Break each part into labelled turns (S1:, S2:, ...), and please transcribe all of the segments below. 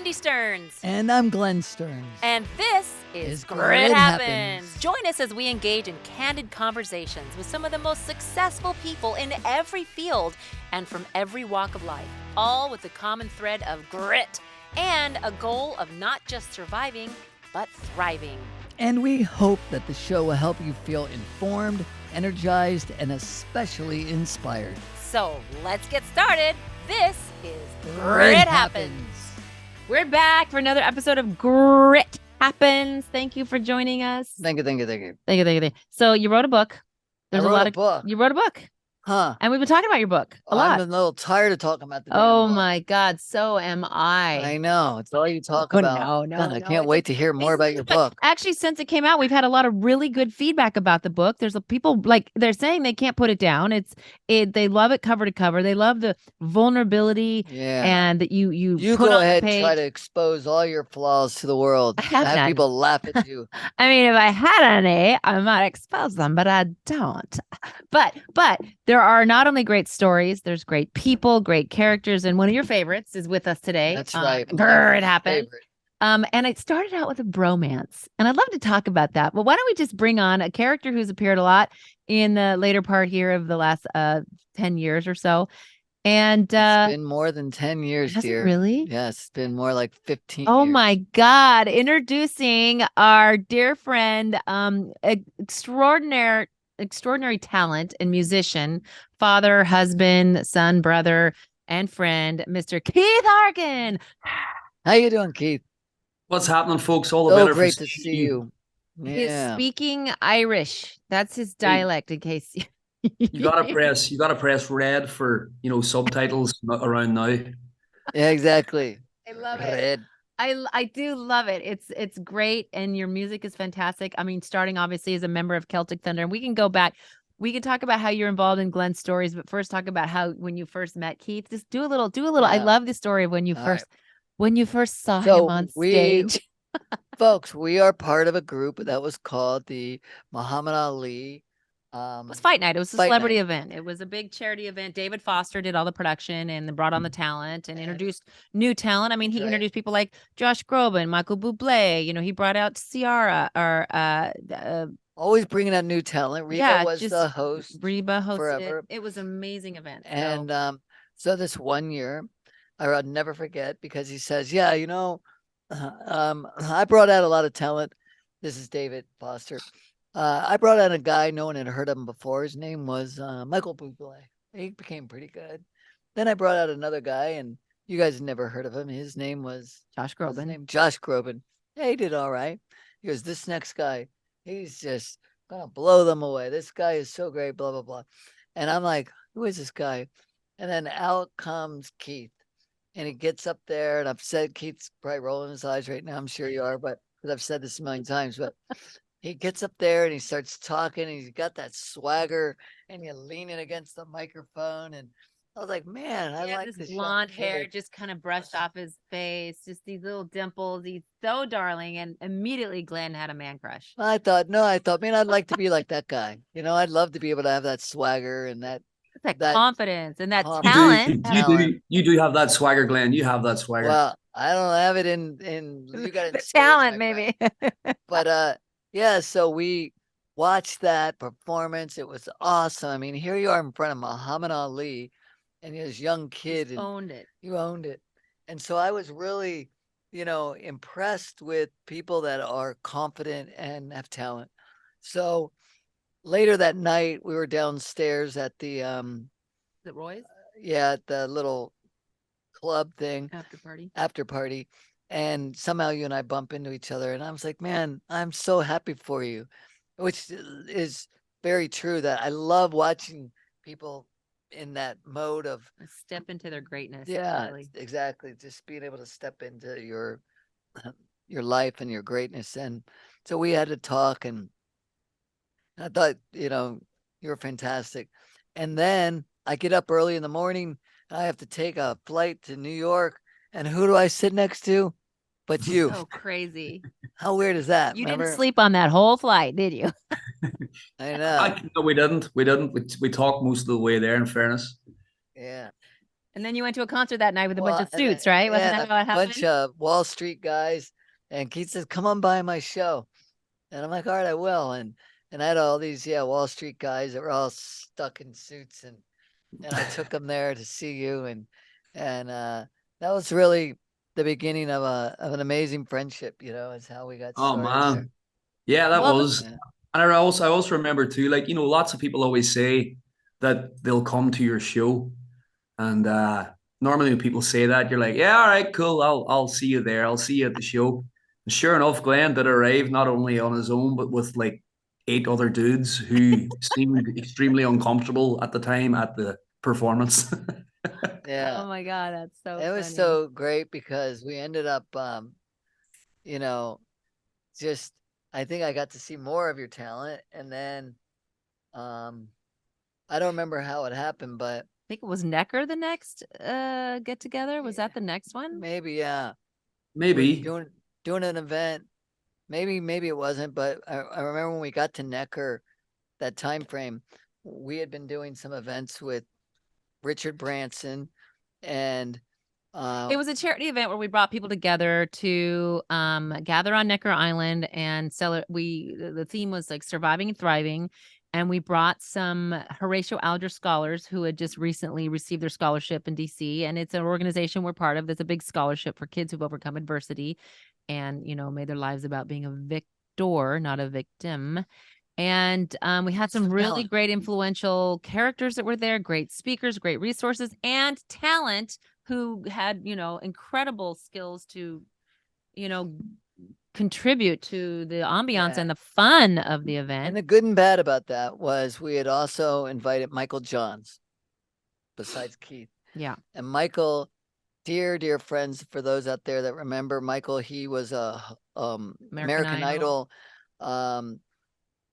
S1: Mindy Stearns.
S2: And I'm Glenn Stearns.
S1: And this is Grit Happens. Join us as we engage in candid conversations with some of the most successful people in every field and from every walk of life, all with the common thread of grit and a goal of not just surviving, but thriving.
S2: And we hope that the show will help you feel informed, energized, and especially inspired.
S1: So let's get started. This is Grit Happens.
S3: We're back for another episode of Grit Happens. Thank you for joining us.
S2: Thank you.
S3: Thank you. So you wrote a book.
S2: You wrote a book. Huh.
S3: And we've been talking about your book a lot.
S2: I'm a little tired of talking about the
S3: Oh my God, so am I.
S2: I know. It's all you talk about.
S3: No.
S2: God, I can't wait to hear more about your book.
S3: Actually, since it came out, we've had a lot of really good feedback about the book. There's people like they're saying they can't put it down. They love it cover to cover. They love the vulnerability and that you put
S2: go
S3: on
S2: ahead
S3: the page.
S2: And try to expose all your flaws to the world. Have people laugh at you.
S3: I mean, if I had any, I might expose them, but I don't. But there are not only great stories, there's great people, great characters, and one of your favorites is with us today.
S2: That's right.
S3: It happened. And it started out with a bromance, and I'd love to talk about that. But why don't we just bring on a character who's appeared a lot in the later part here of the last 10 years or so. And
S2: it's been more than 10 years, dear.
S3: Really?
S2: Yes, it's been more like 15
S3: Oh
S2: years.
S3: my God. Introducing our dear friend, extraordinary talent and musician, father, husband, son, brother, and friend, Mr. Keith Harkin.
S2: How you doing, Keith?
S4: What's happening, folks? All the better.
S2: Great to see you.
S3: He's speaking Irish. That's his dialect, in case
S4: you gotta press red for subtitles around now.
S2: Yeah, exactly.
S3: I love
S2: red.
S3: it. I do love it. It's great, and your music is fantastic. I mean, starting obviously as a member of Celtic Thunder, and we can go back. We can talk about how you're involved in Glenn's stories, but first talk about how when you first met Keith. Just do a little. Yeah. I love the story of when you first saw him on stage.
S2: Folks, we are part of a group that was called the Muhammad Ali.
S3: It was Fight Night. It was a celebrity event. It was a big charity event. David Foster did all the production and brought on the talent and introduced new talent. I mean, he introduced people like Josh Groban, Michael Bublé. He brought out Ciara
S2: always bringing out new talent. Reba was the host.
S3: Reba hosted
S2: forever.
S3: It was an amazing event.
S2: And so this one year, I'll never forget because he says, I brought out a lot of talent. This is David Foster. I brought out a guy no one had heard of him before. His name was Michael Bublé. He became pretty good. Then I brought out another guy, and you guys had never heard of him. His name was
S3: Josh Groban.
S2: Josh Groban. Yeah, he did all right. He goes, this next guy, he's just gonna blow them away. This guy is so great, blah, blah, blah. And I'm like, who is this guy? And then out comes Keith. And he gets up there, and I've said, Keith's probably rolling his eyes right now. I'm sure you are, but because I've said this a million times, but he gets up there and he starts talking, and he's got that swagger, and you're leaning against the microphone. And I was like, man, I like this
S3: blonde hair just kind of brushed off his face, just these little dimples. He's so darling. And immediately Glenn had a man crush.
S2: I thought, man, I'd like to be like that guy. I'd love to be able to have that swagger and that
S3: confidence and that talent.
S4: You do have that swagger, Glenn. You have that swagger.
S2: Well, I don't have it in you got
S3: the talent, maybe.
S2: But so we watched that performance. It was awesome. I mean, here you are in front of Muhammad Ali and this young kid.
S3: You owned it.
S2: And so I was really, impressed with people that are confident and have talent. So later that night, we were downstairs at the
S3: Roy's?
S2: At the little club thing.
S3: After party.
S2: And somehow you and I bump into each other. And I was like, man, I'm so happy for you, which is very true, that I love watching people in that mode of
S3: step into their greatness.
S2: Yeah, exactly. Just being able to step into your life and your greatness. And so we had to talk, and I thought, you were fantastic. And then I get up early in the morning. I have to take a flight to New York. And who do I sit next to? But you.
S3: So crazy.
S2: How weird is that?
S3: You didn't sleep on that whole flight, did you?
S2: I know.
S4: No, we didn't. We talked most of the way there, in fairness.
S2: Yeah.
S3: And then you went to a concert that night with a bunch of
S2: and then-
S3: suits, right? Wasn't
S2: yeah,
S3: that how it happened?
S2: bunch of Wall Street guys. And Keith says, "Come on by my show." And I'm like, "All right, I will." And I had all these Wall Street guys that were all stuck in suits, and I took them there to see you, and that was really the beginning of an amazing friendship. Is how we got
S4: Oh
S2: started
S4: man.
S2: there.
S4: Yeah, that
S3: Well,
S4: was.
S2: Yeah.
S4: And I also remember too, like, lots of people always say that they'll come to your show. And normally when people say that, you're like, yeah, all right, cool. I'll see you there. I'll see you at the show. And sure enough, Glenn did arrive not only on his own, but with like 8 other dudes who seemed extremely uncomfortable at the time at the performance.
S2: Yeah.
S3: Oh my God, that's so
S2: It was
S3: funny.
S2: so great because we ended up, just, I think I got to see more of your talent. And then, I don't remember how it happened, but
S3: I think it was Necker the next get together. Was that the next one?
S2: maybe, yeah.
S4: Maybe.
S2: Doing an event. Maybe it wasn't, but I remember when we got to Necker, that time frame, we had been doing some events with Richard Branson, and
S3: It was a charity event where we brought people together to gather on Necker Island and the theme was like surviving and thriving. And we brought some Horatio Alger scholars who had just recently received their scholarship in DC. And it's an organization we're part of. That's a big scholarship for kids who've overcome adversity and, made their lives about being a victor, not a victim. And we had some really great influential characters that were there, great speakers, great resources, and talent who had, incredible skills to, contribute to the ambiance and the fun of the event.
S2: And the good and bad about that was we had also invited Michael Johns, besides Keith.
S3: Yeah.
S2: And Michael, dear friends, for those out there that remember Michael, he was a American Idol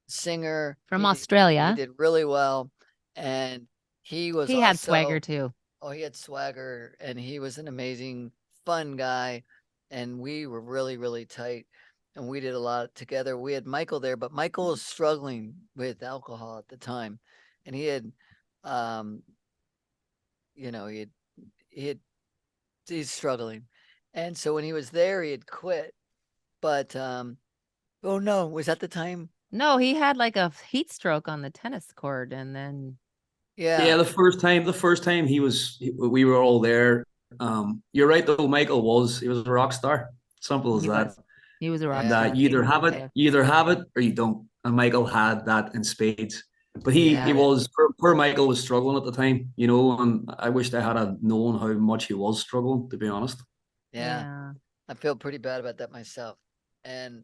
S2: singer
S3: from Australia.
S2: He did really well, and he
S3: had swagger too.
S2: Oh, he had swagger, and he was an amazing, fun guy, and we were really, really tight, and we did a lot together. We had Michael there, but Michael was struggling with alcohol at the time, and he had, he's struggling, and so when he was there, he had quit, but oh no, was that the time?
S3: No, he had like a heat stroke on the tennis court, and then
S2: yeah,
S4: the first time we were all there. You're right though, Michael he was a rock star. Simple as that.
S3: He was a rock
S2: Yeah.
S3: star.
S4: That you either have it or you don't. And Michael had that in spades. But he was poor Michael was struggling at the time, and I wished I had known how much he was struggling, to be honest.
S2: Yeah. I feel pretty bad about that myself. And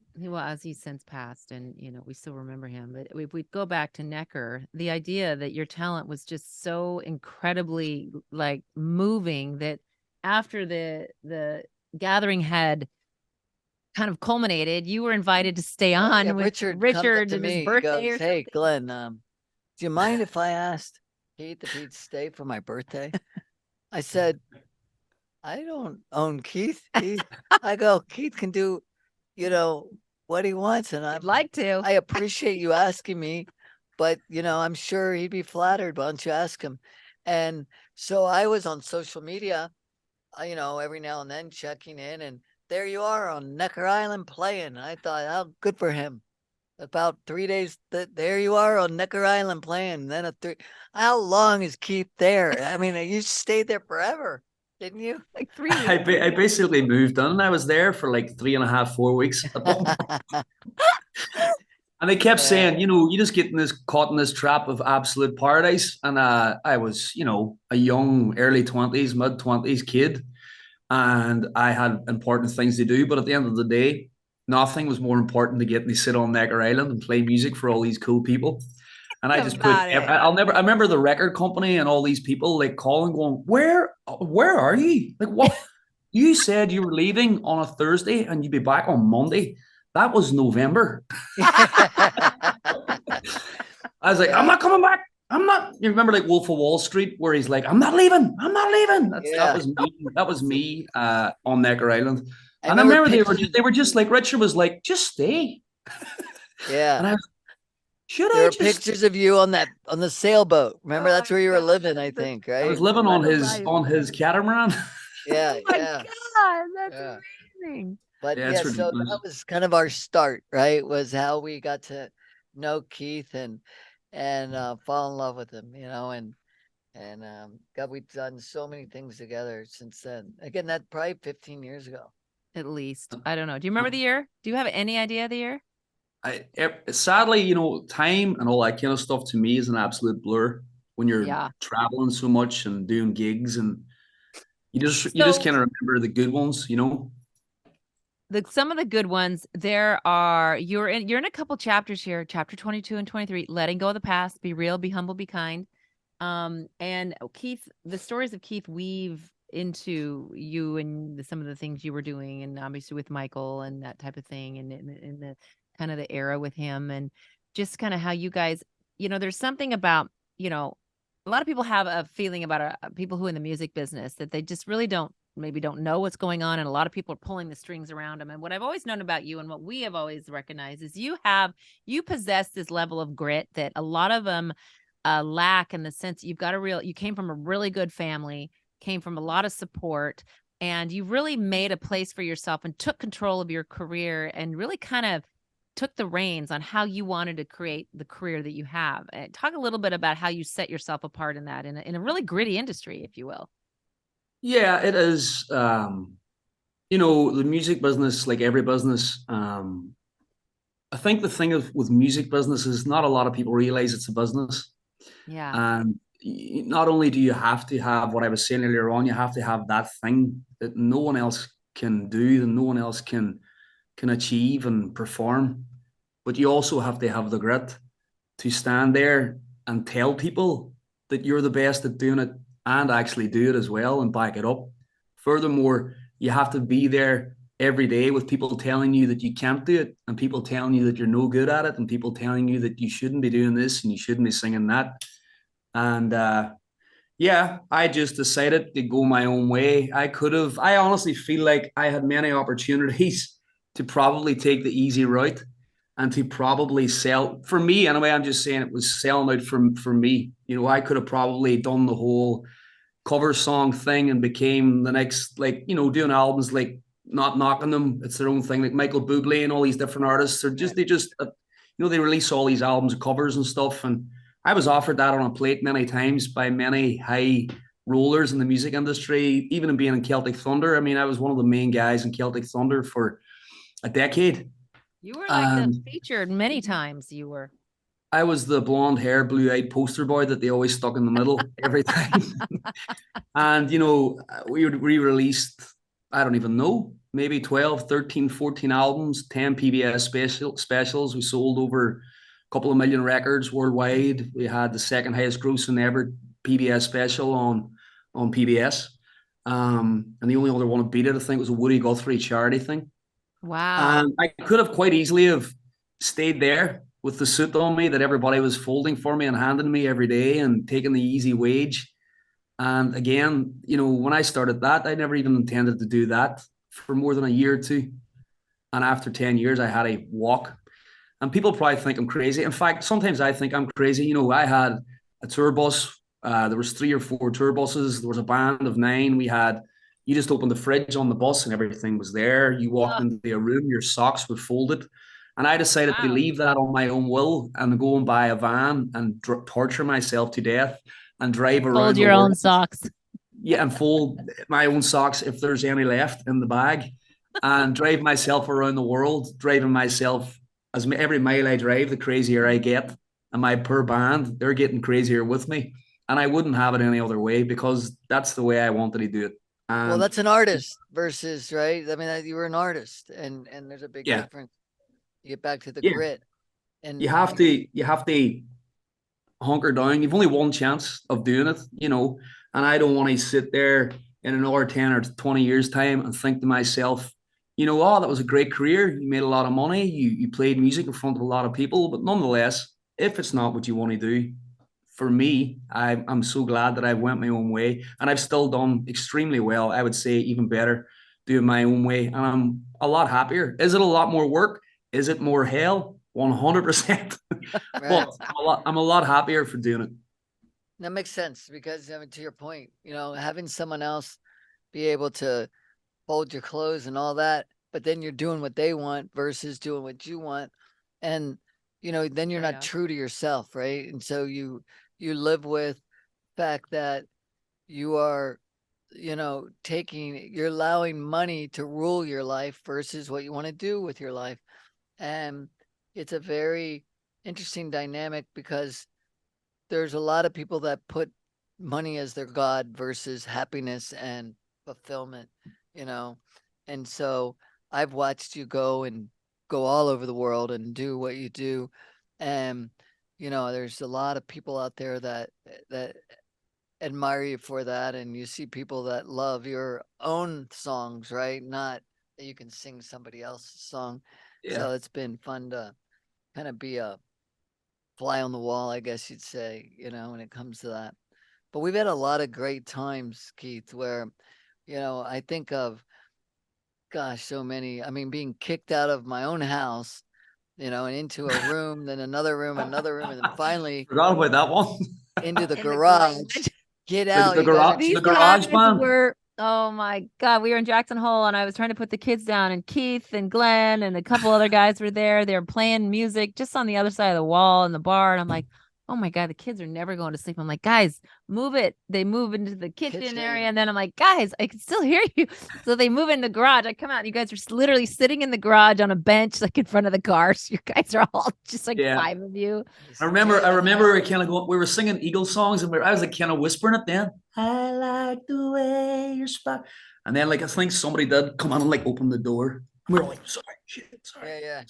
S3: he's since passed, and we still remember him. But if we go back to Necker, the idea that your talent was just so incredibly like moving that after the gathing had kind of culminated, you were invited to stay on with Richard
S2: to me,
S3: his birthday.
S2: He goes, "Hey, Glenn, do you mind if I asked Keith if he'd stay for my birthday?" I said, "I don't own Keith." I go, "Keith can do what he wants, and I'd
S3: like to.
S2: I appreciate you asking me, but I'm sure he'd be flattered. Why don't you ask him?" And so I was on social media, every now and then checking in, and there you are on Necker Island playing. I thought, oh, good for him. About 3 days, there you are on Necker Island playing. Then how long is Keith there? I mean, you stayed there forever. Didn't you?
S3: Like 3 weeks.
S4: I basically moved on. I was there for like 3.5, 4 weeks. And they kept saying, you just get caught in this trap of absolute paradise. And I was, a young, early 20s, mid 20s kid. And I had important things to do. But at the end of the day, nothing was more important than getting to sit on Necker Island and play music for all these cool people. And I just I remember the record company and all these people like calling, going, where are you? Like, what? You said you were leaving on a Thursday and you'd be back on Monday. That was November. I was like, I'm not coming back. I'm not. You remember like Wolf of Wall Street, where he's like, I'm not leaving. That was me on Necker Island. And I remember they were just like, Richard was like, just stay.
S2: Yeah.
S4: And Should
S2: There
S4: I
S2: are
S4: just?
S2: pictures of you on the sailboat. Remember,
S3: Oh
S2: that's
S3: my
S2: where you were
S3: God,
S2: living, I think,
S4: I was
S2: right?
S4: living
S3: what a life.
S4: on his catamaran.
S2: Yeah,
S3: Oh my
S2: yeah,
S3: God, that's
S2: yeah.
S3: amazing.
S2: But
S4: Yeah,
S2: yeah,
S4: it's
S2: so that
S4: ridiculous.
S2: was kind of our start, right? Was how we got to know Keith and fall in love with him, and God, we've done so many things together since then. Again, that probably 15 years ago.
S3: At least. I don't know. Do you remember the year? Do you have any idea of the year?
S4: Sadly, time and all that kind of stuff to me is an absolute blur when you're
S3: Yeah.
S4: traveling so much and doing gigs, and you just
S3: So
S4: kind of remember the good ones.
S3: some of the good ones, you're in a couple chapters here, chapter 22 and 23, letting go of the past, be real, be humble, be kind. And Keith, the stories of Keith weave into you and some of the things you were doing, and obviously with Michael and that type of thing, and in the kind of the era with him, and just kind of how you guys, there's something about, a lot of people have a feeling about people who are in the music business that they just really maybe don't know what's going on, and a lot of people are pulling the strings around them. And what I've always known about you, and what we have always recognized, is you possess this level of grit that a lot of them lack, in the sense that you came from a really good family, came from a lot of support, and you really made a place for yourself and took control of your career and really kind of took the reins on how you wanted to create the career that you have. Talk a little bit about how you set yourself apart in that, in a really gritty industry, if you will.
S4: Yeah, it is. The music business, like every business, I think the thing with music business is not a lot of people realize it's a business.
S3: Yeah.
S4: And not only do you have to have what I was saying earlier on, you have to have that thing that no one else can do, and no one else can achieve and perform. But you also have to have the grit to stand there and tell people that you're the best at doing it, and actually do it as well and back it up. Furthermore, you have to be there every day with people telling you that you can't do it, and people telling you that you're no good at it, and people telling you that you shouldn't be doing this and you shouldn't be singing that. And yeah, I just decided to go my own way. I honestly feel like I had many opportunities to probably take the easy route and to probably sell. For me, anyway, I'm just saying it was selling out for me. I could have probably done the whole cover song thing and became the next, like, doing albums, like, not knocking them. It's their own thing, like Michael Bublé and all these different artists. They release all these albums of covers and stuff. And I was offered that on a plate many times by many high rollers in the music industry, even in being in Celtic Thunder. I mean, I was one of the main guys in Celtic Thunder for a decade.
S3: You were like the
S4: And
S3: featured many times. You were.
S4: I was the blonde hair, blue eyed poster boy that they always stuck in the middle every time. And, we re-released, I don't even know, maybe 12, 13, 14 albums, 10 PBS specials. We sold over a couple of million records worldwide. We had the second highest grossing ever PBS special on PBS. And the only other one to beat it, I think, was a Woody Guthrie charity thing.
S3: Wow.
S4: And I could have quite easily have stayed there with the suit on me that everybody was folding for me and handing me every day and taking the easy wage. And again, when I started that, I never even intended to do that for more than a year or two. And after 10 years, I had a walk. And people probably think I'm crazy. In fact, sometimes I think I'm crazy. I had a tour bus. There was 3 or 4 tour buses. There was a band of 9. You just opened the fridge on the bus and everything was there. You walked
S3: Oh,
S4: into a room, your socks were folded. And I decided to
S3: wow.
S4: leave that on my own will and go and buy a van and torture myself to death and drive
S3: Fold
S4: around the
S3: your own
S4: world.
S3: socks.
S4: Yeah, and fold my own socks if there's any left in the bag, and drive myself around the world, driving myself. As every mile I drive, the crazier I get. And my poor band, they're getting crazier with me. And I wouldn't have it any other way, because that's the way I wanted to do it.
S2: Well,
S4: And
S2: that's an artist versus, right? I mean, you were an artist, and there's a big
S4: yeah,
S2: difference. You get back to the
S4: yeah,
S2: grit, and
S4: you have to hunker down. You've only one chance of doing it. And I don't want to sit there in another 10 or 20 years' time and think to myself, oh, that was a great career. You made a lot of money. You played music in front of a lot of people. But nonetheless, if it's not what you want to do, for me, I'm so glad that I went my own way. And I've still done extremely well. I would say even better doing my own way. And I'm a lot happier. Is it a lot more work? Is it more hell? 100%.
S2: Right.
S4: But I'm a lot happier for doing it.
S2: That makes sense because, I mean, to your point, having someone else be able to fold your clothes and all that, but then you're doing what they want versus doing what you want. And, then you're not true to yourself, right? And so you live with the fact that you are, you're allowing money to rule your life versus what you want to do with your life. And it's a very interesting dynamic because there's a lot of people that put money as their God versus happiness and fulfillment, and so I've watched you go all over the world and do what you do. And, there's a lot of people out there that admire you for that. And you see people that love your own songs, right? Not that you can sing somebody else's song.
S4: Yeah.
S2: So it's been fun to kind of be a fly on the wall, I guess you'd say, when it comes to that. But we've had a lot of great times, Keith, where, I think of, gosh, so many. I mean, being kicked out of my own house, and into a room, then another room, and then finally
S4: Forgot about that one.
S2: into the
S3: In the
S2: garage.
S3: garage.
S2: Get out.
S4: The
S2: you guys are-
S4: garage.
S3: These
S4: The garage
S3: guys
S4: band.
S3: were, oh my God, we were in Jackson Hole and I was trying to put the kids down, and Keith and Glenn and a couple other guys were there. They were playing music just on the other side of the wall in the bar. And I'm like, oh my God, the kids are never going to sleep. I'm like, guys, move it. They move into the kitchen area. And then I'm like, guys, I can still hear you. So they move in the garage. I come out and you guys are literally sitting in the garage on a bench, like in front of the cars. You guys are all just like 5 of you.
S4: I remember we were singing Eagles songs and I was like kind of whispering it then. I like the way you're spot. And then I think somebody did come on and open the door. And we were like, sorry.
S2: Yeah.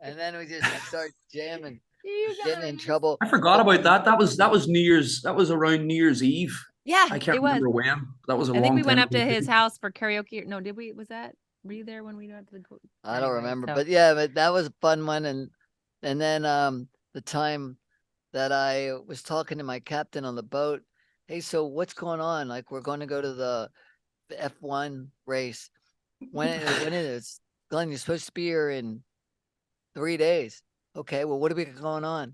S2: And then we just start jamming.
S3: You
S2: Getting in
S3: guys.
S2: trouble.
S4: I forgot about that. That was New Year's. That was around New Year's Eve.
S3: Yeah,
S4: I can't
S3: it was.
S4: remember when. That was a
S3: I
S4: long
S3: think we went
S4: time
S3: up to
S4: ago.
S3: his house for karaoke. No, did we? Was that? Were you there when we went to the?
S2: I don't remember,
S3: so-
S2: but yeah, but that was a fun one. And then the time that I was talking to my captain on the boat, hey, so what's going on? Like, we're going to go to the F1 race. When it is, Glenn, you're supposed to be here in 3 days. Okay, well, what do we got going on?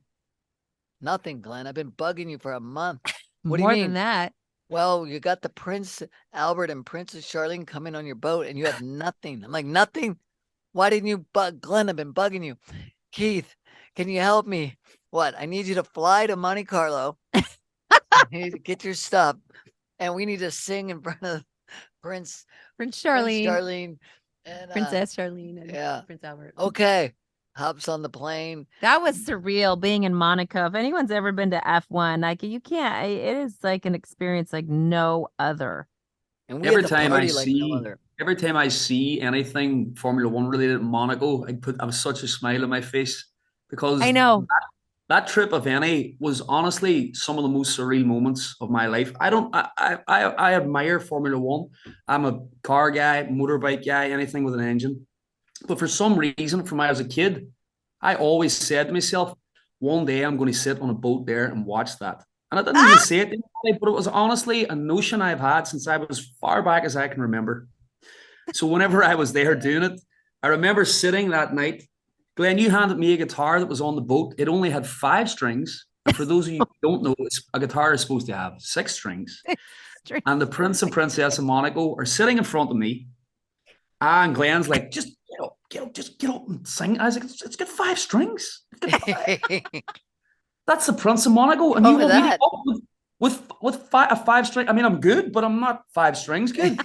S2: Nothing, Glenn. I've been bugging you for a month. What do you
S3: More
S2: mean?
S3: than that.
S2: Well, you got the Prince Albert and Princess Charlene coming on your boat and you have nothing. I'm like, nothing? Why didn't you bug Glenn? I've been bugging you. Keith, can you help me? What? I need you to fly to Monte Carlo. You need to get your stuff. And we need to sing in front of Prince
S3: Charlene,
S2: and
S3: Princess Charlene, and
S2: yeah.
S3: Prince Albert.
S2: Okay. Hops on the plane.
S3: That was surreal being in Monaco. If anyone's ever been to F1, like you can't, it is like an experience like no other.
S2: And we
S4: Every
S2: had to
S4: time I
S2: party like no
S4: see
S2: other.
S4: every time I see anything Formula One related in Monaco, I have such a smile on my face because
S3: I know.
S4: that trip of any was honestly some of the most surreal moments of my life. I admire Formula One. I'm a car guy, motorbike guy, anything with an engine. But for some reason, from when I was a kid, I always said to myself, one day I'm going to sit on a boat there and watch that. And I didn't even say it, but it was honestly a notion I've had since I was far back as I can remember. So whenever I was there doing it, I remember sitting that night. Glenn, you handed me a guitar that was on the boat. It only had 5 strings. And for those of you who don't know, a guitar is supposed to have 6 strings. And the Prince and Princess of Monaco are sitting in front of me. And Glenn's like, just get up and sing. I was like, it's got 5 strings. That's the Prince of Monaco. And you want me to go with a 5 string? I mean, I'm good, but I'm not 5 strings good.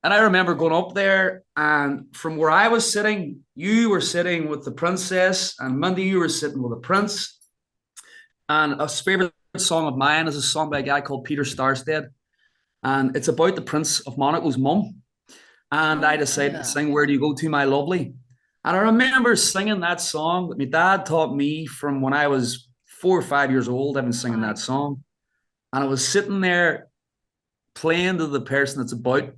S4: And I remember going up there, and from where I was sitting, you were sitting with the princess, and Mindy, you were sitting with the prince. And a favorite song of mine is a song by a guy called Peter Starstead. And it's about the Prince of Monaco's mum. And I decided to sing Where Do You Go To, My Lovely? And I remember singing that song that my dad taught me from when I was 4 or 5 years old. I've been singing that song. And I was sitting there playing to the person that's about,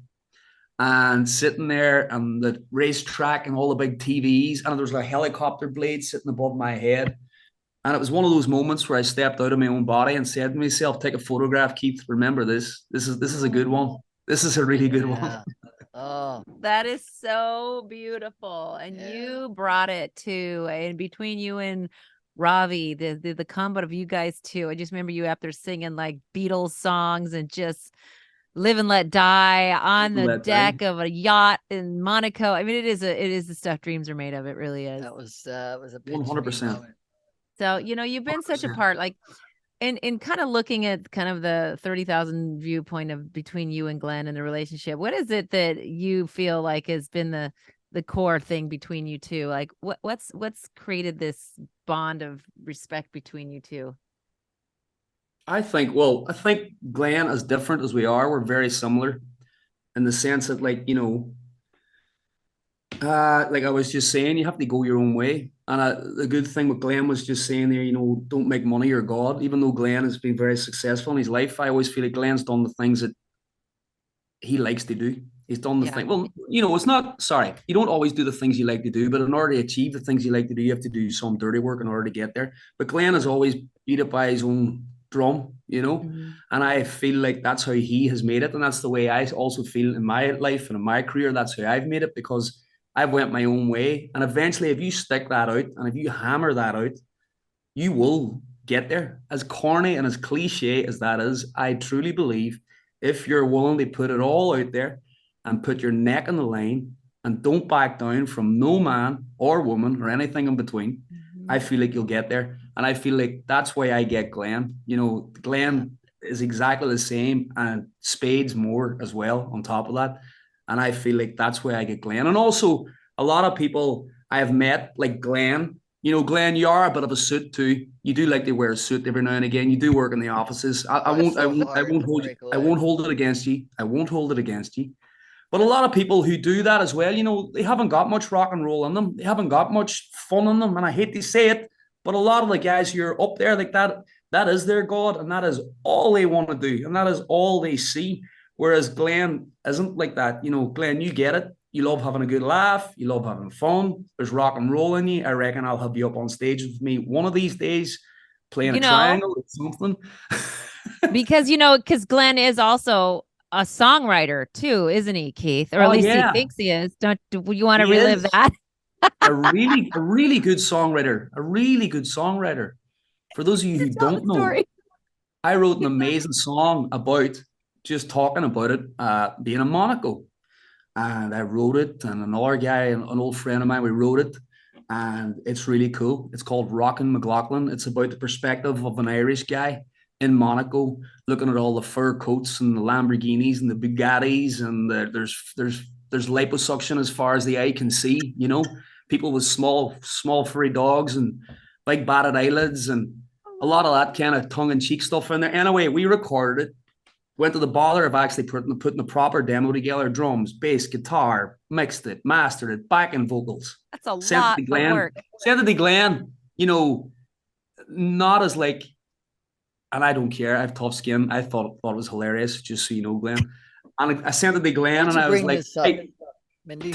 S4: and sitting there on the racetrack and all the big TVs. And there was a helicopter blade sitting above my head. And it was one of those moments where I stepped out of my own body and said to myself, take a photograph, Keith. Remember this. This is a good one. This is a really good one.
S2: Oh,
S3: That is so beautiful. And
S2: Yeah.
S3: you brought it too. And between you and Ravi, the combo of you guys too. I just remember you up there singing like Beatles songs and just live and let die on the
S4: Let Die.
S3: deck of a yacht in Monaco. I mean, it is the stuff dreams are made of. It really is.
S2: that was a pitch
S4: 100%.
S2: moment.
S3: So, you've been such a
S4: 100%.
S3: part, like in kind of looking at kind of the 30,000 viewpoint of between you and Glenn and the relationship. What is it that you feel like has been the core thing between you two? Like what's created this bond of respect between you two?
S4: I think Glenn, as different as we are, we're very similar in the sense that, like, like I was just saying, you have to go your own way. And the good thing with Glenn was just saying there, don't make money your God. Even though Glenn has been very successful in his life, I always feel like Glenn's done the things that he likes to do. He's done the
S3: Yeah.
S4: thing. Well, it's not, sorry, you don't always do the things you like to do, but in order to achieve the things you like to do, you have to do some dirty work in order to get there. But Glenn has always beat it by his own drum,
S3: Mhm.
S4: and I feel like that's how he has made it. And that's the way I also feel in my life and in my career. That's how I've made it, because I've went my own way. And eventually, if you stick that out and if you hammer that out, you will get there. As corny and as cliche as that is, I truly believe if you're willing to put it all out there and put your neck on the line and don't back down from no man or woman or anything in between, I feel like you'll get there. And I feel like that's why I get Glenn. Glenn is exactly the same, and Spades more as well on top of that. And I feel like that's why I get Glenn. And also, a lot of people I have met, like Glenn, Glenn, you are a bit of a suit too. You do like to wear a suit every now and again. You do work in the offices. I
S2: Oh, it's
S4: won't, I
S2: so
S4: won't, I
S2: hard
S4: won't
S2: to
S4: hold you.
S2: break
S4: I
S2: away.
S4: won't hold it against you. I won't hold it against you. But a lot of people who do that as well, they haven't got much rock and roll in them. They haven't got much fun in them. And I hate to say it, but a lot of the guys who are up there like that is their God, and that is all they want to do, and that is all they see. Whereas Glenn isn't like that. Glenn, you get it. You love having a good laugh. You love having fun. There's rock and roll in you. I reckon I'll have you up on stage with me one of these days, playing a triangle or something.
S3: because Glenn is also a songwriter too, isn't he, Keith? Or at least he thinks he is. Do you want to
S4: He
S3: relive
S4: is.
S3: that?
S4: a really good songwriter. A really good songwriter. For those of you who
S3: Tell the
S4: don't know,
S3: story.
S4: I wrote an amazing song about just talking about it being in Monaco. And I wrote it, and another guy, an old friend of mine, we wrote it. And it's really cool. It's called Rockin' McLaughlin. It's about the perspective of an Irish guy in Monaco, looking at all the fur coats and the Lamborghinis and the Bugattis, and there's liposuction as far as the eye can see. People with small furry dogs and big batted eyelids, and a lot of that kind of tongue-in-cheek stuff in there. Anyway, we recorded it. Went to the bother of actually putting the proper demo together: drums, bass, guitar, mixed it, mastered it, backing vocals.
S3: That's a
S4: Sent it
S3: lot
S4: to
S3: of
S4: Glenn.
S3: work.
S4: Sent it to Glenn. Not as like, and I don't care. I have tough skin. I thought it was hilarious, just so you know, Glenn. And I sent it to Glenn,
S2: Why'd
S4: and
S2: you
S4: I was
S2: bring
S4: like,
S2: this up,
S4: "Hey,
S2: Mindy?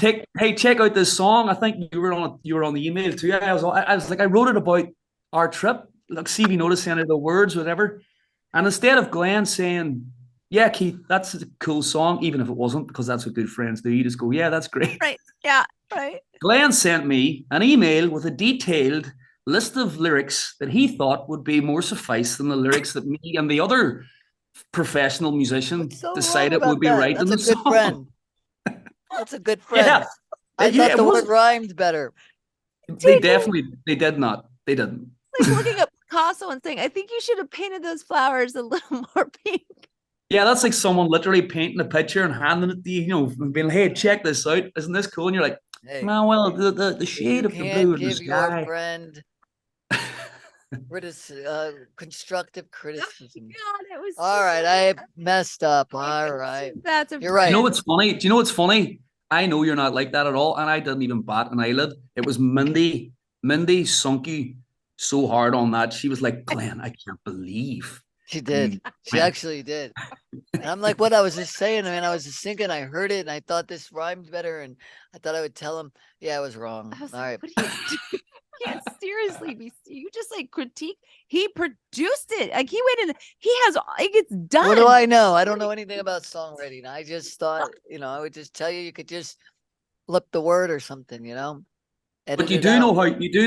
S4: check out this song." I think you were on the email too. I was like, I wrote it about our trip. Look, see if you notice any of the words, whatever. And instead of Glenn saying, "Yeah, Keith, that's a cool song," even if it wasn't, because that's what good friends do, you just go, "Yeah, that's great."
S3: Right. Yeah. Right.
S4: Glenn sent me an email with a detailed list of lyrics that he thought would be more suffice than the lyrics that me and the other professional musician
S2: What's so wrong
S4: decided would
S2: about
S4: be
S2: that?
S4: right in
S2: That's a
S4: the
S2: good
S4: song.
S2: friend. That's a good friend.
S4: Yeah,
S2: I
S4: yeah,
S2: thought the word rhymed better.
S4: they did not. They didn't.
S3: Like looking at Picasso and saying, I think you should have painted those flowers a little more pink.
S4: Yeah, that's like someone literally painting a picture and handing it to you, and being like, "Hey, check this out. Isn't this cool?" And you're like,
S2: Hey,
S4: "No, well, the
S2: if
S4: shade
S2: you
S4: of the blue
S2: can't
S4: in the
S2: give your
S4: sky."
S2: friend constructive criticism.
S3: God, it was
S2: All right, I messed up. All right.
S3: That's a
S2: You're right.
S4: You know what's funny? Do you know what's funny? I know you're not like that at all, and I didn't even bat an eyelid. It was Mindy. Mindy sunk you so hard on that. She was like, "Glenn, I can't believe
S2: She did. She
S4: went."
S2: actually did. And I'm like, what I was just saying. I mean, I was just thinking, I heard it and I thought this rhymed better. And I thought I would tell him, yeah, I was wrong.
S3: I was
S2: All
S3: like,
S2: right.
S3: what are you doing? can't seriously be. You just like critique. He produced it. Like he went in. He has. It gets done.
S2: What do I know? I don't know anything about songwriting. I just thought, I would just tell you could just flip the word or something,
S4: But you do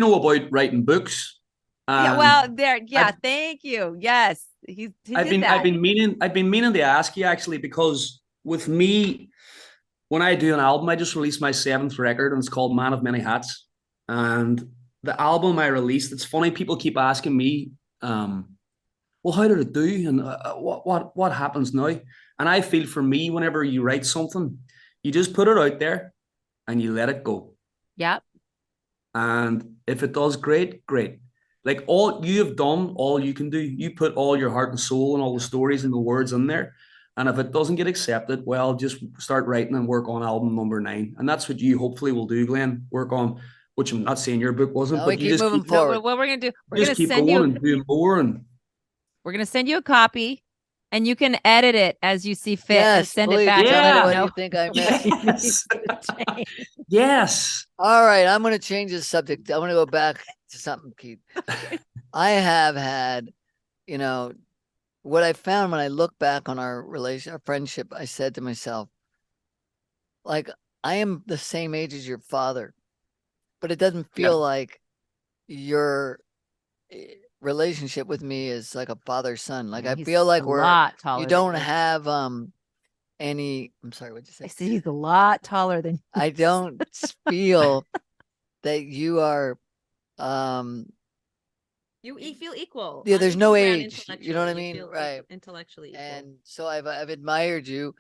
S4: know about writing books.
S3: Yeah. Well, there. Yeah. Thank you. Yes. I've
S4: been meaning to ask you actually, because with me, when I do an album, I just released my 7th record and it's called Man of Many Hats. And the album I released, it's funny, people keep asking me, well, how did it do? And what happens now? And I feel for me, whenever you write something, you just put it out there and you let it go.
S3: Yep.
S4: And if it does, great. Like all you have done, all you can do, you put all your heart and soul and all the stories and the words in there. And if it doesn't get accepted, well, just start writing and work on album number 9. And that's what you hopefully will do, Glenn. Work on, which I'm not saying your book wasn't,
S2: no,
S4: but you
S2: just
S4: just
S2: moving
S4: keep
S2: forward.
S3: What we're gonna do? We're
S4: gonna keep going and do more. And
S3: we're gonna send you a copy, and you can edit it as you see fit and send
S2: please,
S3: it back.
S2: Tell me
S3: Yeah.
S2: what you think I missed.
S4: Yes.
S2: All right, I'm going to change the subject. I'm going to go back to something, Keith. I have had, what I found when I look back on our friendship, I said to myself, like, I am the same age as your father, but it doesn't feel like your relationship with me is like a father-son. Like, I feel like you don't have any. I'm sorry, what'd you say?
S3: I said he's a lot taller than you.
S2: I don't feel that you are
S3: you feel equal.
S2: Yeah, there's no age. You know what I mean? Right.
S3: Intellectually equal.
S2: And so I've admired you,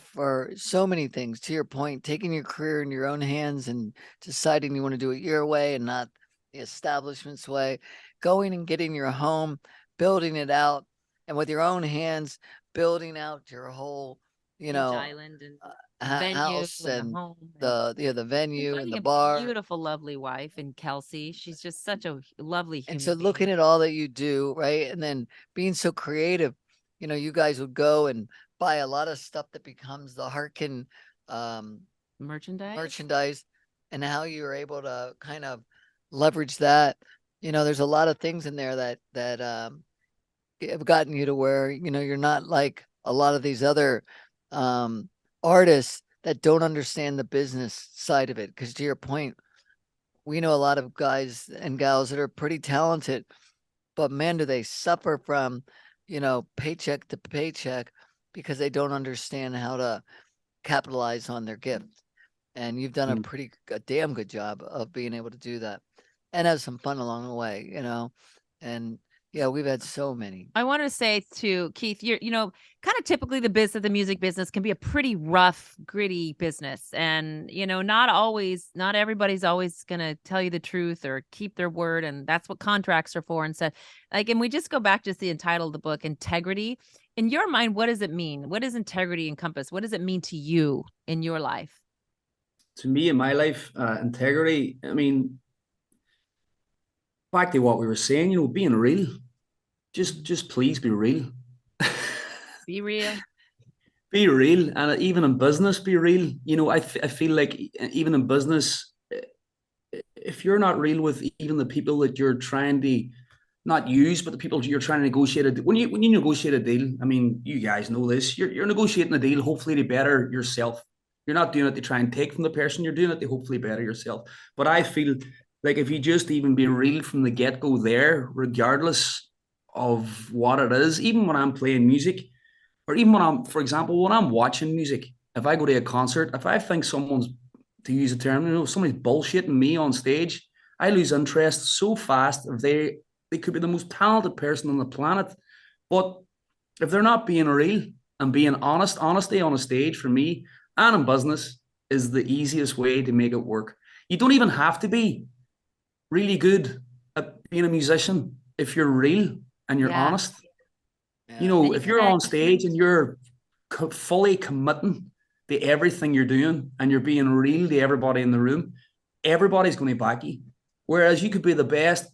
S2: for so many things. To your point, taking your career in your own hands and deciding you want to do it your way and not the establishment's way, going and getting your home, building it out, and with your own hands, building out your whole,
S3: island and
S2: house and the venue and the
S3: a
S2: bar.
S3: Beautiful, lovely wife and Kelsey. She's just such a lovely human
S2: And so
S3: being.
S2: looking at all that you do, right, and then being so creative, you guys would go and buy a lot of stuff that becomes the Harkin merchandise, and how you're able to kind of leverage that. There's a lot of things in there that have gotten you to where you're not like a lot of these other artists that don't understand the business side of it. Because to your point, we know a lot of guys and gals that are pretty talented, but man, do they suffer from, paycheck to paycheck because they don't understand how to capitalize on their gift. And you've done a damn good job of being able to do that and have some fun along the way, and yeah, we've had so many.
S3: I want to say to Keith, you're, kind of typically the music business can be a pretty rough, gritty business. And, not everybody's always going to tell you the truth or keep their word. And that's what contracts are for. And so and we just go back to the title of the book, Integrity. In your mind, what does it mean? What does integrity encompass? What does it mean to you in your life?
S4: To me, in my life, integrity, I mean, back to what we were saying, being real. Just please be real.
S3: Be real.
S4: Be real. And even in business, be real. I feel like even in business, if you're not real with even the people that you're trying to not use, but the people you're trying to negotiate when you negotiate a deal, I mean, you guys know this, you're negotiating a deal hopefully to better yourself. You're not doing it to try and take from the person, you're doing it to hopefully better yourself. But I feel like if you just even be real from the get-go there, regardless of what it is, even when I'm playing music, or even when I'm watching music, if I go to a concert, if I think someone's, to use a term, somebody's bullshitting me on stage, I lose interest so fast. If they could be the most talented person on the planet, but if they're not being real and being honest, honesty on a stage for me and in business is the easiest way to make it work. You don't even have to be really good at being a musician if you're real and you're honest. Yeah. If you're on stage and you're fully committing to everything you're doing and you're being real to everybody in the room, everybody's going to back you. Whereas you could be the best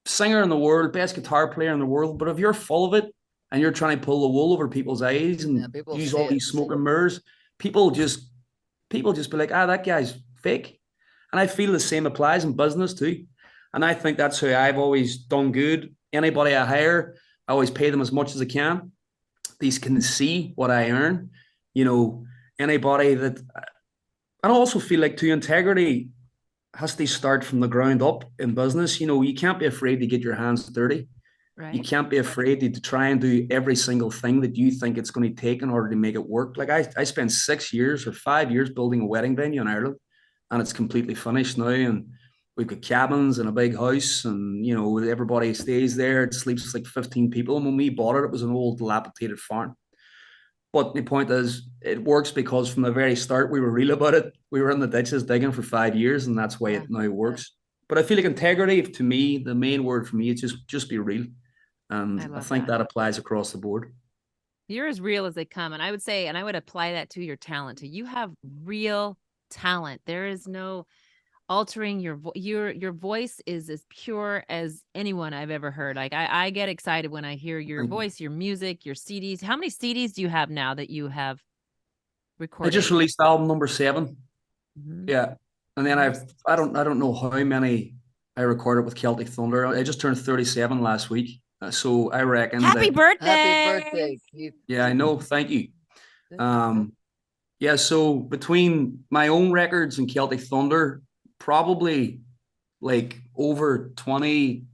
S4: singer in the world, best guitar player in the world, but if you're full of it and you're trying to pull the wool over people's eyes and use all these smoke and mirrors, people just be like, that guy's fake. And I feel the same applies in business too. And I think that's how I've always done good. Anybody I hire, I always pay them as much as I can. These can see what I earn. You know, anybody that, I also feel like too, integrity has to start from the ground up in business. You know, you can't be afraid to get your hands dirty. You
S3: Right.
S4: can't be afraid to try and do every single thing that you think it's going to take in order to make it work. Like I spent 6 years or 5 years building a wedding venue in Ireland, and it's completely finished now. And we've got cabins and a big house, and you know everybody stays there. It sleeps like 15 people. And when we bought it, it was an old dilapidated farm. But the point is, it works because from the very start we were real about it. We were in the ditches digging for 5 years, and that's why
S3: Yeah.
S4: it now works. But I feel like integrity, to me, the main word for me is just be real. And I
S3: love
S4: think
S3: that.
S4: that applies across the board.
S3: You're as real as they come. And I would say, and I would apply that to your talent too. You have real talent. There is no altering your voice is as pure as anyone I've ever heard. Like I get excited when I hear your
S4: Thank you.
S3: voice, your music, your CDs. How many CDs do you have now that you have
S4: I
S3: recorded?
S4: just released album number 7.
S3: Mhm.
S4: Yeah. And then I don't know how many I recorded with Celtic Thunder. I just turned 37 last week. So I reckon
S3: Happy
S4: that,
S3: birthday.
S2: Happy birthday, Keith.
S4: yeah, I know. Thank you. Yeah, so between my own records and Celtic Thunder, probably like over 20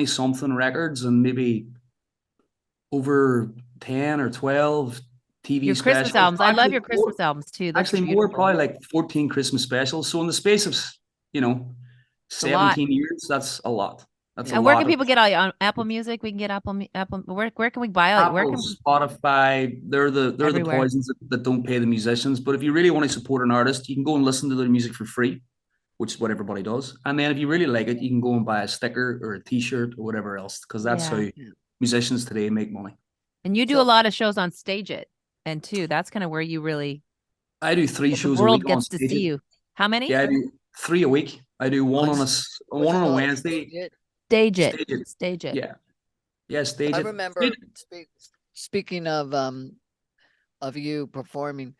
S4: something records, and maybe over 10 or 12 TV
S3: Your Christmas
S4: specials.
S3: albums. I love
S4: Actually,
S3: your Christmas albums too. They're
S4: actually more,
S3: beautiful.
S4: probably like 14 Christmas specials. So in the space of, you know,
S3: a lot.
S4: 17 years, that's a lot. That's a
S3: And where
S4: lot
S3: can
S4: of
S3: people get all on Apple Music? We can get Apple. Where can we buy all? Where
S4: Apple,
S3: can
S4: Spotify. They're the
S3: Everywhere.
S4: poisons that don't pay the musicians. But if you really want to support an artist, you can go and listen to their music for free, which is what everybody does. And then if you really like it, you can go and buy a sticker or a T-shirt or whatever else, because that's
S3: Yeah.
S4: how musicians today make money.
S3: And you do
S2: So-
S3: a lot of shows on Stage It, and too. That's kind of where you really
S4: I do 3
S3: the
S4: shows a
S3: world
S4: week on
S3: gets to
S4: stage.
S3: see you. How many?
S4: Yeah, I do 3 a week. I do one on
S2: What's
S4: one
S2: it
S4: on a
S2: called?
S4: Wednesday.
S3: Stage It.
S4: Stage It.
S3: Stage It.
S4: Yeah, yeah, stage
S2: I
S4: it.
S2: remember speaking of you performing,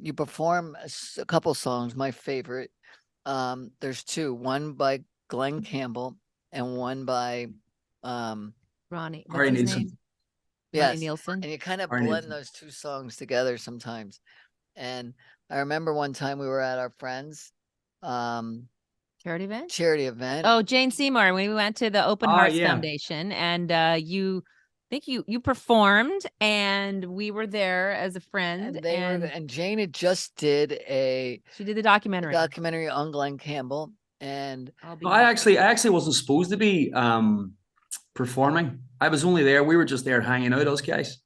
S2: you perform a couple songs. My favorite, there's 2, one by Glenn Campbell and one by
S3: Ronnie. What's
S4: Harry
S3: his
S4: Nilsson.
S3: name?
S2: yes,
S3: Ronnie Nielsen.
S2: and you kind of
S4: Harry
S2: blend
S4: Nilsson.
S2: those 2 songs together sometimes. And I remember one time we were at our friend's
S3: Charity event.
S2: charity event.
S3: Oh, Jane Seymour. We went to the Open Hearts
S4: yeah.
S3: Foundation, and you think you performed, and we were there as a friend.
S2: and they were, and Jane had just did a
S3: she did the documentary.
S2: documentary on Glenn Campbell, and
S3: I'll be
S4: No, I actually wasn't supposed to be performing. I was only there. We were just there hanging out, us guys.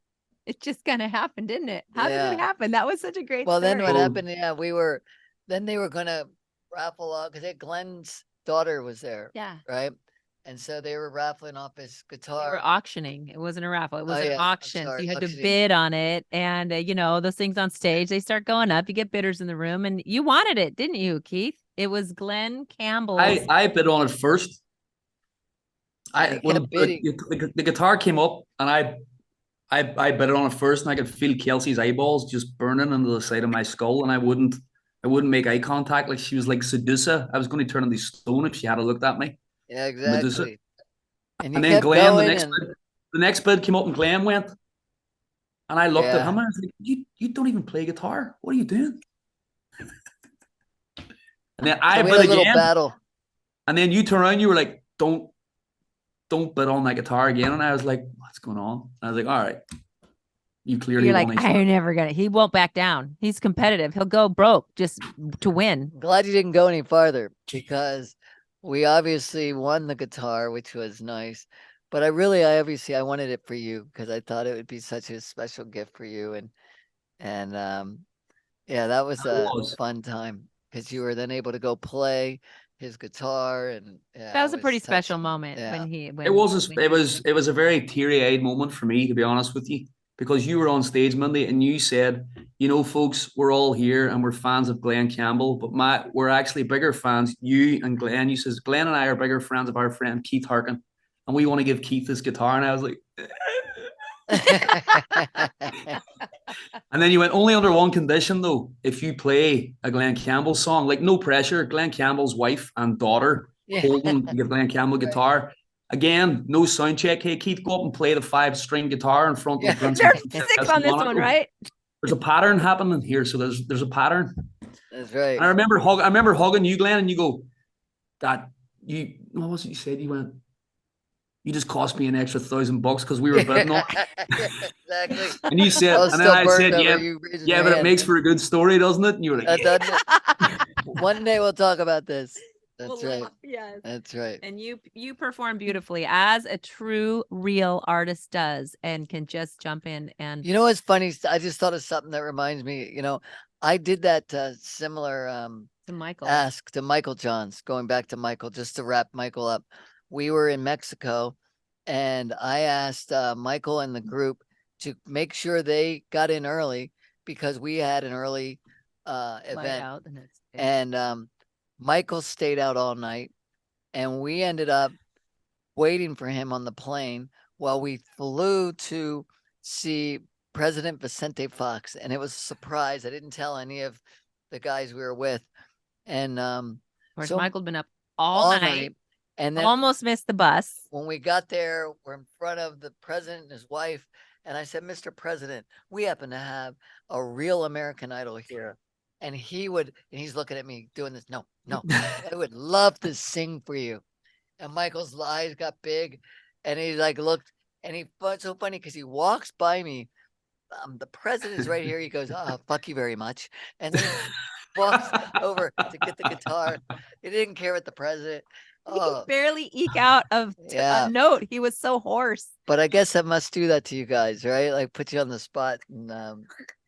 S3: It just kind of happened, didn't it? How did
S2: Yeah.
S3: it happen? That was such a great
S2: well, then
S3: story.
S2: what
S4: Oh.
S2: happened? Yeah, then they were gonna raffle off because Glenn's daughter was there,
S3: Yeah.
S2: right? And so they were raffling off his
S3: They
S2: guitar.
S3: were auctioning. It wasn't a raffle. It was
S2: Oh,
S3: an
S2: yeah, I'm
S3: auction. So
S2: sorry,
S3: you had to
S2: auctioning.
S3: bid on it. And, you know, those things on stage, they start going up. You get bidders in the room. And you wanted it, didn't you, Keith? It was Glenn Campbell's.
S4: I bid on it first.
S2: And he kept bidding.
S4: The guitar came up, and I bid on it first, and I could feel Kelsey's eyeballs just burning into the side of my skull, and I wouldn't make eye contact. Like she was like Sedusa. I was going to turn into stone if she had looked at me.
S2: Yeah,
S4: Medusa.
S2: exactly. And you
S4: And then
S2: kept
S4: Glenn,
S2: going,
S4: the next bid came up, and Glenn went, and I looked at
S2: Yeah.
S4: him, and I was like, "You don't even play guitar. What are you doing?" And then I
S2: so we had
S4: bid
S2: a little
S4: again,
S2: battle.
S4: and then you turn around, you were like, "Don't bid on that guitar again." And I was like, "What's going on?" And I was like, "All right, you clearly
S3: You're like,
S4: won each
S3: I'm
S4: one."
S3: never gonna. He won't back down. He's competitive. He'll go broke just to win.
S2: Glad you didn't go any farther because we obviously won the guitar, which was nice. But I wanted it for you because I thought it would be such a special gift for you. And yeah, that was
S4: It
S2: a
S4: was.
S2: fun time because you were then able to go play his guitar, and yeah,
S3: That was
S2: it
S3: a pretty special
S2: touching.
S3: moment
S2: Yeah.
S3: when he. When,
S4: It was
S3: when
S4: it was a very teary-eyed moment for me, to be honest with you, because you were on stage, Mindy, and you said, "You know, folks, we're all here and we're fans of Glenn Campbell, but we're actually bigger fans. You and Glenn." You says, "Glenn and I are bigger friends of our friend Keith Harkin, and we want to give Keith his guitar." And I was like, and then you went, "Only under one condition, though. If you play a Glenn Campbell song, like no pressure. Glenn Campbell's wife and daughter holding the Glen Campbell guitar. Again, no sound check. Hey, Keith, go up and play the 5-string guitar in front of Branson.
S3: There's 6 on this one, right?
S4: There's a pattern happening here, so there's a pattern.
S2: That's right.
S4: And I remember hugging you, Glenn, and you go, "That you what was it you said? You went, you just cost me an extra $1,000 because we were bidding on it."
S2: Exactly.
S4: And you said,
S2: I was
S4: and then
S2: still
S4: I
S2: burnt
S4: said,
S2: over
S4: yeah,
S2: you raising
S4: yeah,
S2: your
S4: but it
S2: hand.
S4: makes for a good story, doesn't it? And you were like,
S2: Doesn't it? One day we'll talk about this. That's
S3: Well,
S2: right.
S3: Yes.
S2: That's right.
S3: And you perform beautifully as a true real artist does, and can just jump in and
S2: You know what's funny? I just thought of something that reminds me. I did that similar
S3: to Michael.
S2: ask to Michael Johns, going back to Michael, just to wrap Michael up. We were in Mexico, and I asked Michael and the group to make sure they got in early because we had an early event.
S3: Out the next day.
S2: And Michael stayed out all night, and we ended up waiting for him on the plane while we flew to see President Vicente Fox. And it was a surprise. I didn't tell any of the guys we were with. And
S3: Of course,
S2: so
S3: Michael's been up all night.
S2: And then
S3: Almost missed the bus.
S2: when we got there, we're in front of the president and his wife. And I said, "Mr. President, we happen to have a real American Idol here." And he's looking at me doing this. No, I would love to sing for you. And Michael's eyes got big, and he like looked, and it's so funny because he walks by me. The president's right here. He goes, "Oh, fuck you very much," and then walks over to get the guitar. He didn't care what the president.
S3: He
S2: Oh,
S3: could barely eke out of
S2: Yeah.
S3: a note. He was so hoarse.
S2: but I guess I must do that to you guys, right? Like put you on the spot, and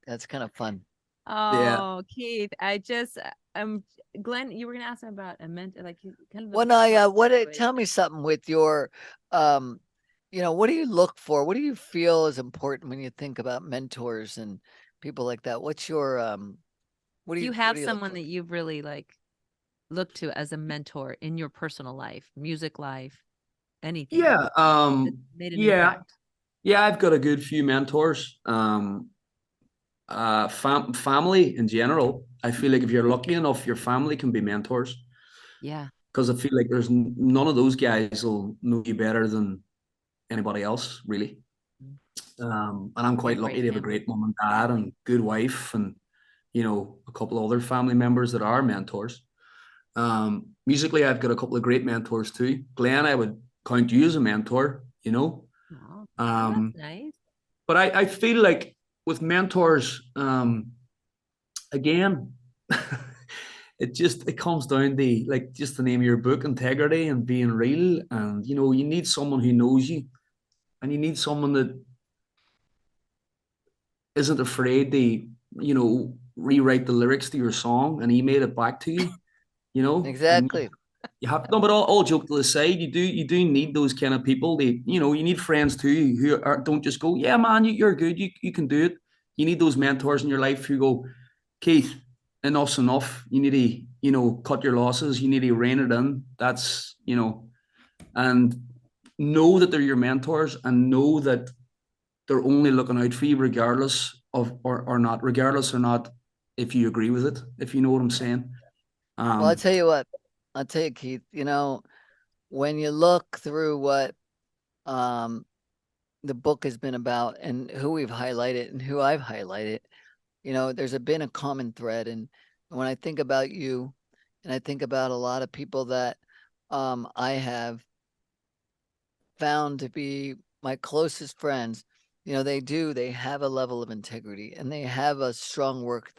S2: that's kind of fun.
S3: Oh, Keith, Glenn, you were gonna ask him about a like kind of.
S2: When tell me something with your, what do you look for? What do you feel is important when you think about mentors and people like that? What's your, what do
S3: Do
S2: you
S3: you have
S2: what do you look
S3: someone
S2: for?
S3: that you've really looked to as a mentor in your personal life, music life, anything?
S4: yeah,
S3: that made an impact?
S4: yeah, I've got a good few mentors. Family in general. I feel like if you're lucky enough, your family can be mentors.
S3: Yeah.
S4: Because I feel like there's none of those guys will know you better than anybody else, really. And I'm quite lucky to have a great mom and dad and good wife, and a couple of other family members that are mentors. Musically, I've got a couple of great mentors too. Glenn, I would count you as a mentor.
S3: Oh, that's nice.
S4: But I feel like with mentors, again, it comes down to just the name of your book, integrity and being real. And you need someone who knows you, and you need someone that isn't afraid to rewrite the lyrics to your song and email it back to you.
S2: Exactly.
S4: You have no, but all joke to the side, you do need those kind of people. You need friends too who don't just go, "Yeah, man, you're good, you can do it." You need those mentors in your life who go, "Keith, enough's enough. You need to, cut your losses. You need to rein it in." That's, and know that they're your mentors, and know that they're only looking out for you regardless of, or not, regardless or not if you agree with it, if you know what I'm saying.
S2: Well, I'll tell you what. I'll tell you, Keith, when you look through what the book has been about and who we've highlighted and who I've highlighted, there's been a common thread. And when I think about you, and I think about a lot of people that I have found to be my closest friends, they have a level of integrity, and they have a strong work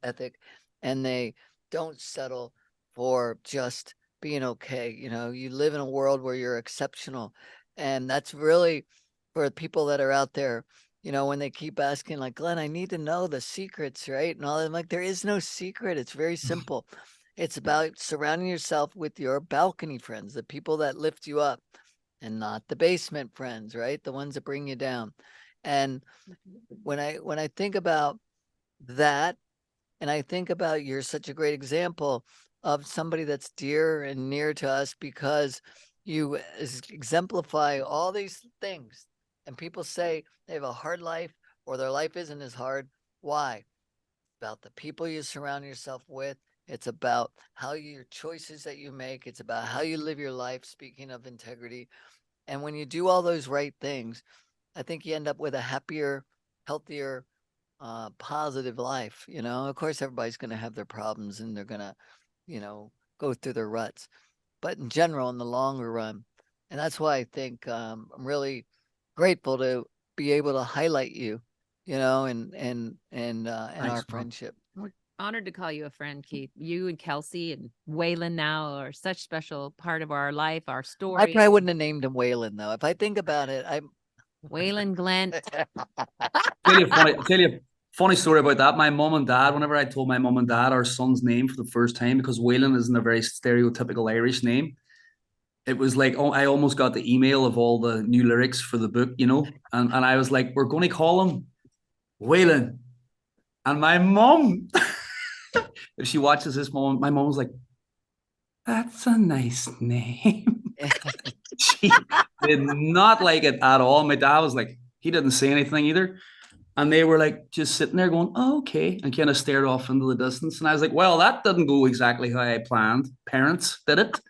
S2: ethic, and they don't settle for just being okay. You live in a world where you're exceptional. And that's really for people that are out there, when they keep asking, like, "Glenn, I need to know the secrets," right? And all that. I'm like, there is no secret. It's very simple. It's about surrounding yourself with your balcony friends, the people that lift you up, and not the basement friends, right? The ones that bring you down. And when I think about that, and I think about you're such a great example of somebody that's dear and near to us, because you exemplify all these things. And people say they have a hard life or their life isn't as hard. Why? About the people you surround yourself with. It's about your choices that you make. It's about how you live your life, speaking of integrity. And when you do all those right things, I think you end up with a happier, healthier, positive life. Of course, everybody's going to have their problems and they're going to, go through their ruts. But in general, in the longer run, and that's why I think I'm really grateful to be able to highlight you, and our friendship.
S3: We're honored to call you a friend, Keith. You and Kelsey and Waylon now are such special part of our life, our story.
S2: I probably wouldn't have named him Waylon though. If I think about it,
S3: Waylon Glenn.
S4: Tell you a funny story about that. My mom and dad, whenever I told my mom and dad our son's name for the first time, because Waylon isn't a very stereotypical Irish name, it was like, oh, I almost got the email of all the new lyrics for the book, and I was like, we're going to call him Waylon. And my mom, if she watches this, my mom was like, that's a nice name. She did not like it at all. My dad was like, he didn't say anything either. And they were like just sitting there going, oh, okay, and kind of stared off into the distance. And I was like, well, that didn't go exactly how I planned. Parents did it.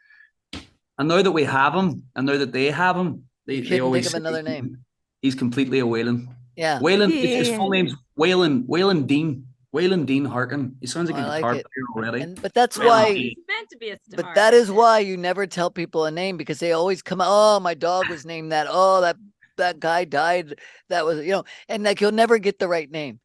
S4: And now that we have him, and now that they have him, they always
S2: think of another name.
S4: He's completely a Waylon.
S2: Yeah.
S4: Waylon, his full name's Waylon Dean Harkin. He sounds like a guitar player already.
S2: But that's why
S3: he's meant to be a star.
S2: But that is why you never tell people a name, because they always come, oh, my dog was named that. Oh, that guy died. That was, and like you'll never get the right name.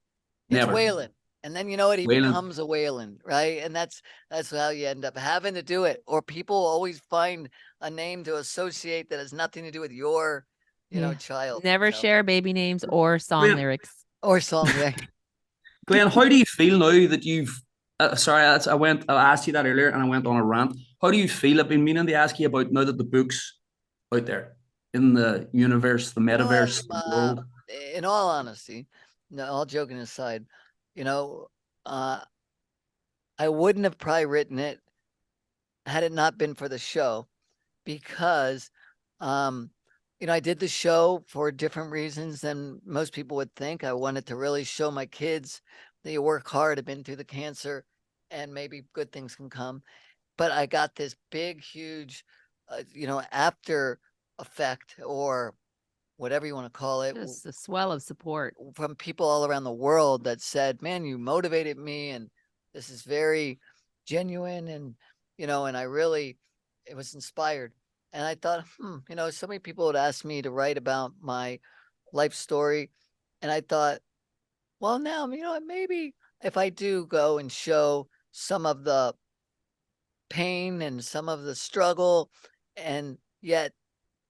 S2: It's Waylon. And then you know what? He becomes a Waylon, right? And that's how you end up having to do it. Or people always find a name to associate that has nothing to do with your, child.
S3: Never share baby names or song lyrics.
S2: Or song lyrics.
S4: Glenn, how do you feel now that you've? Sorry, I asked you that earlier, and I went on a rant. How do you feel? I've been meaning to ask you about now that the book's out there in the universe, the metaverse, the world.
S2: In all honesty, no, all joking aside, I wouldn't have probably written it had it not been for the show, because, I did the show for different reasons than most people would think. I wanted to really show my kids that you work hard, have been through the cancer, and maybe good things can come. But I got this big, huge, after effect, or whatever you want to call it.
S3: Just a swell of support
S2: from people all around the world that said, man, you motivated me, and this is very genuine, and, and I really, it was inspired. And I thought, so many people would ask me to write about my life story. And I thought, well, now, maybe if I do go and show some of the pain and some of the struggle, and yet,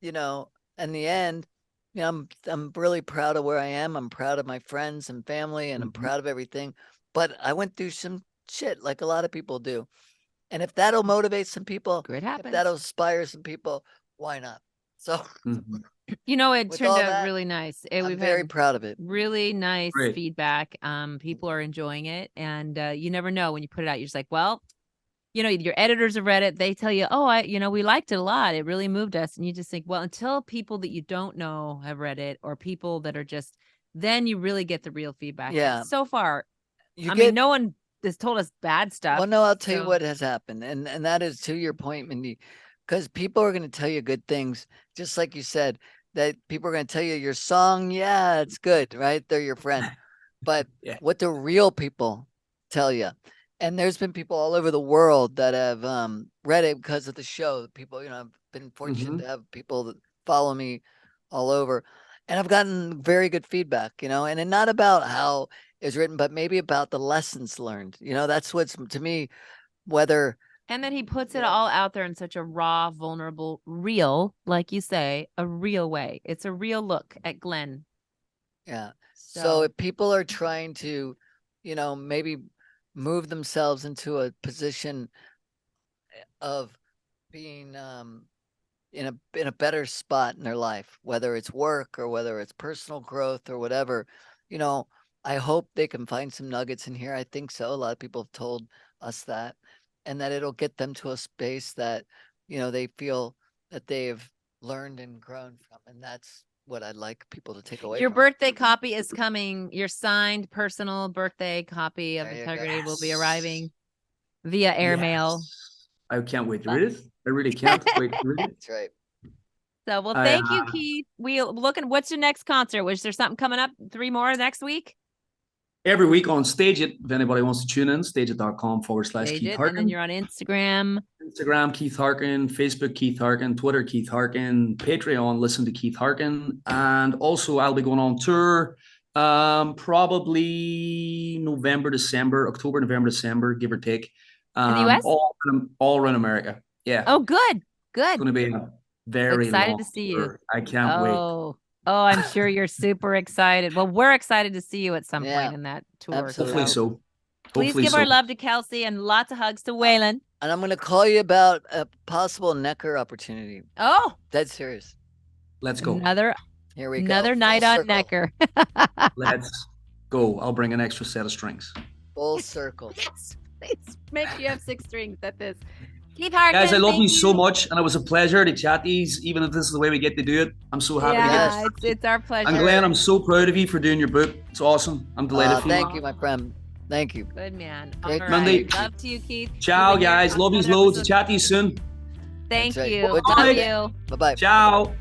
S2: in the end, I'm really proud of where I am. I'm proud of my friends and family, and I'm proud of everything. But I went through some shit like a lot of people do. And if that'll motivate some people, if that'll inspire some people, why not? So,
S3: it turned out really nice.
S2: I'm very proud of it.
S3: Really nice feedback. People are enjoying it. And you never know when you put it out. You're just like, well, your editors have read it. They tell you, oh, we liked it a lot. It really moved us. And you just think, well, until people that you don't know have read it, or people that are just, then you really get the real feedback.
S2: Yeah.
S3: And so far, no one has told us bad stuff.
S2: Well, no, I'll tell you what has happened. And that is to your point, Mindy, because people are going to tell you good things. Just like you said, that people are going to tell you your song. Yeah, it's good, right? They're your friend. But what the real people tell you. And there's been people all over the world that have read it because of the show. People, I've been fortunate to have people that follow me all over. And I've gotten very good feedback, and it's not about how it's written, but maybe about the lessons learned. That's what's, to me, whether.
S3: And then he puts it all out there in such a raw, vulnerable, real, like you say, a real way. It's a real look at Glenn.
S2: Yeah. So if people are trying to, maybe move themselves into a position of being in a better spot in their life, whether it's work or whether it's personal growth or whatever, I hope they can find some nuggets in here. I think so. A lot of people have told us that, and that it'll get them to a space that, they feel that they've learned and grown from. And that's what I'd like people to take away.
S3: Your birthday copy is coming. Your signed personal birthday copy of Integrity will be arriving via airmail.
S4: Yes. I can't wait to read it. I really can't wait to read it.
S2: That's right.
S3: So, well, thank you, Keith. We looking. What's your next concert? Was there something coming up? 3 more next week?
S4: Every week on Stage It. If anybody wants to tune in, stageit.com/Keith
S3: Stage it,
S4: Harkin.
S3: and then you're on Instagram.
S4: Instagram, Keith Harkin. Facebook, Keith Harkin. Twitter, Keith Harkin. Patreon, listen to Keith Harkin. And also, I'll be going on tour probably November, December, give or take.
S3: In the US?
S4: All around America. Yeah.
S3: Oh, good.
S4: It's going to be a very
S3: excited
S4: long
S3: to see
S4: tour.
S3: you.
S4: I can't wait.
S3: Oh, I'm sure you're super excited. Well, we're excited to see you at some point in that tour.
S2: Absolutely.
S4: Hopefully so.
S3: Please
S4: Hopefully
S3: give
S4: so.
S3: our love to Kelsey and lots of hugs to Waylon.
S2: And I'm going to call you about a possible Necker opportunity.
S3: Oh,
S2: Dead serious.
S4: Let's go.
S2: Here we go.
S3: Another night
S2: Full
S3: on
S2: circle.
S3: Necker.
S4: Let's go. I'll bring an extra set of strings.
S2: Full circle.
S3: Yes, please make sure you have 6 strings at this. Keith Harkin,
S4: Guys, I love
S3: thank
S4: you so much, and it was a pleasure to chat to you, even if this is the way we get to do it. I'm so happy to get
S3: Yeah, it's our pleasure.
S4: And Glenn, I'm so proud of you for doing your book. It's awesome. I'm delighted for you.
S2: Thank you, my friend. Thank you.
S3: Good man.
S2: Great
S3: All
S4: Monday.
S3: right. Love to you, Keith.
S4: Ciao,
S3: You've been here
S4: guys.
S3: on
S4: Love you
S3: another
S4: loads.
S3: episode.
S4: Chat to you soon.
S3: Thank
S2: That's right.
S3: you.
S2: Good
S3: Love
S2: time.
S3: you.
S2: Bye-bye.
S4: Ciao.